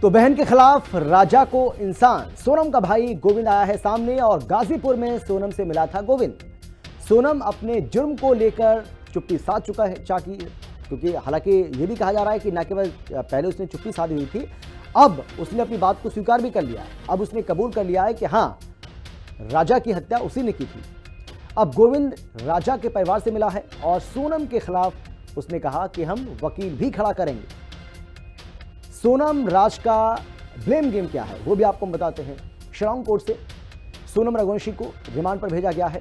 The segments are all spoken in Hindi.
तो बहन के खिलाफ राजा को इंसान। सोनम का भाई गोविंद आया है सामने और गाजीपुर में सोनम से मिला था गोविंद। सोनम अपने जुर्म को लेकर चुप्पी साध चुका है चाकी, क्योंकि हालांकि ये भी कहा जा रहा है कि न केवल पहले उसने चुप्पी साधी हुई थी, अब उसने अपनी बात को स्वीकार भी कर लिया है। अब उसने कबूल कर लिया है कि हाँ, राजा की हत्या उसी ने की थी। अब गोविंद राजा के परिवार से मिला है और सोनम के खिलाफ उसने कहा कि हम वकील भी खड़ा करेंगे। सोनम राज का ब्लेम गेम क्या है वो भी आपको बताते हैं। शिलांग कोर्ट से सोनम रघुवंशी को रिमांड पर भेजा गया है।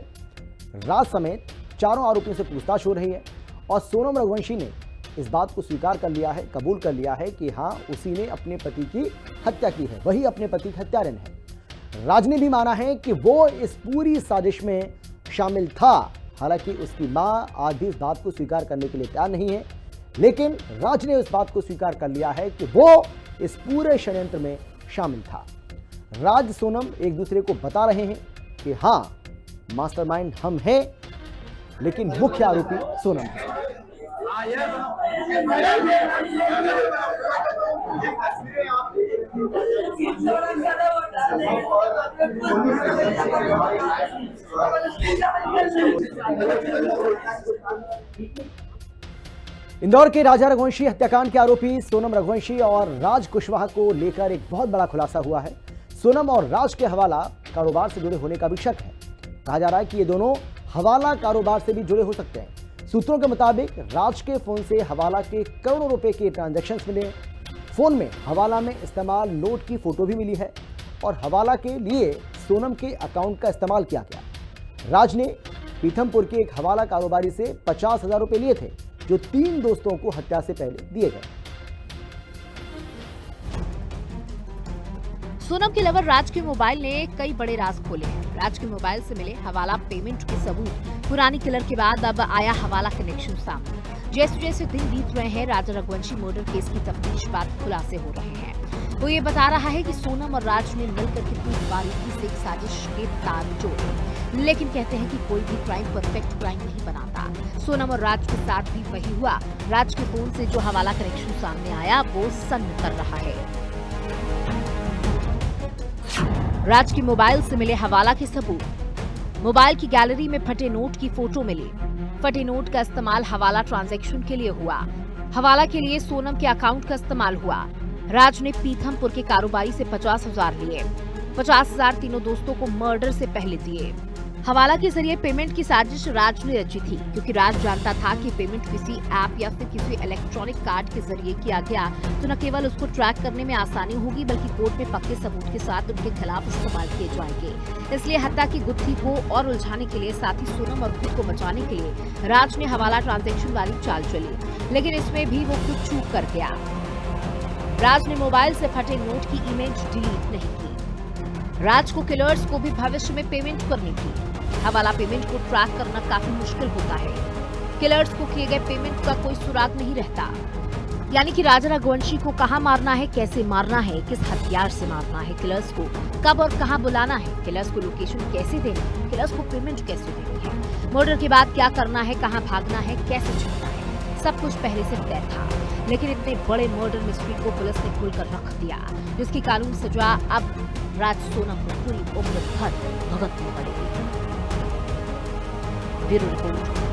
राज समेत चारों आरोपियों से पूछताछ हो रही है और सोनम रघुवंशी ने इस बात को स्वीकार कर लिया है, कबूल कर लिया है कि हाँ, उसी ने अपने पति की हत्या की है, वही अपने पति का हत्यारण है। राज ने भी माना है कि वो इस पूरी साजिश में शामिल था। हालांकि उसकी मां आज भी इस बात को स्वीकार करने के लिए तैयार नहीं है, लेकिन राज ने इस बात को स्वीकार कर लिया है कि वो इस पूरे षड्यंत्र में शामिल था। राज सोनम एक दूसरे को बता रहे हैं कि हाँ, मास्टरमाइंड हम हैं, लेकिन मुख्य आरोपी सोनम है। इंदौर के राजा रघुवंशी हत्याकांड के आरोपी सोनम रघुवंशी और राज कुशवाहा को लेकर एक बहुत बड़ा खुलासा हुआ है। सोनम और राज के हवाला कारोबार से जुड़े होने का भी शक है। कहा जा रहा है कि ये दोनों हवाला कारोबार से भी जुड़े हो सकते हैं। सूत्रों के मुताबिक राज के फोन से हवाला के करोड़ों रुपए के ट्रांजैक्शंस मिले। फोन में हवाला में इस्तेमाल नोट की फोटो भी मिली है और हवाला के लिए सोनम के अकाउंट का इस्तेमाल किया गया। राज ने पीथमपुर के एक हवाला कारोबारी से 50,000 रुपए लिए थे, जो 3 दोस्तों को हत्या से पहले दिए गए। सोनम के लवर राज के मोबाइल ने कई बड़े राज खोले हैं। राज के मोबाइल से मिले हवाला पेमेंट के सबूत, पुरानी किलर के बाद अब आया हवाला कनेक्शन सामने। जैसे जैसे दिन बीत रहे हैं, राजा रघुवंशी मर्डर केस की तफ्तीश बाद खुलासे हो रहे हैं। वो ये बता रहा है कि सोनम और राज ने मिलकर कितनी बारीकी से एक साजिश के तार जोड़े, लेकिन कहते हैं कि कोई भी क्राइम परफेक्ट क्राइम नहीं बनाता। सोनम और राज के साथ भी वही हुआ। राज के फोन से जो हवाला कनेक्शन सामने आया वो सन्न कर रहा है। राज के मोबाइल से मिले हवाला के सबूत, मोबाइल की गैलरी में फटे नोट की फोटो मिली। फटे नोट का इस्तेमाल हवाला ट्रांजैक्शन के लिए हुआ। हवाला के लिए सोनम के अकाउंट का इस्तेमाल हुआ। राज ने पीथमपुर के कारोबारी से 50,000 लिए। 50,000 तीनों दोस्तों को मर्डर से पहले दिए। हवाला के जरिए पेमेंट की साजिश राज ने रची थी, क्योंकि राज जानता था कि पेमेंट किसी ऐप या फिर किसी इलेक्ट्रॉनिक कार्ड के जरिए किया गया तो न केवल उसको ट्रैक करने में आसानी होगी, बल्कि कोर्ट में पक्के सबूत के साथ उनके खिलाफ इस्तेमाल किए जाएंगे। इसलिए हत्या की गुत्थी को और उलझाने के लिए, साथ ही सोनम और खुद को बचाने के लिए राज ने हवाला ट्रांजैक्शन वाली चाल चली, लेकिन इसमें भी वो कुछ चूक कर गया। राज ने मोबाइल से फटे नोट की इमेज डिलीट नहीं की। राज को किलर्स को भी भविष्य में पेमेंट करनी थी। हवाला पेमेंट को ट्रैक करना काफी मुश्किल होता है। किलर्स को किए गए पेमेंट का कोई सुराग नहीं रहता। यानी कि राजा रघुवंशी को कहां मारना है, कैसे मारना है, किस हथियार से मारना है, किलर्स को कब और कहां बुलाना है, किलर्स को लोकेशन कैसे देनी है, किलर्स को पेमेंट कैसे देनी है, मर्डर के बाद क्या करना है, कहां भागना है, कैसे छुपना है, सब कुछ पहले से तय था। लेकिन इतने बड़े मर्डर मिस्ट्री को पुलिस ने खुलकर रख दिया, जिसकी कानून सजा अब राज सोनम को पूरी उम्र भर भुगतनी पड़ेगी। Bureau report.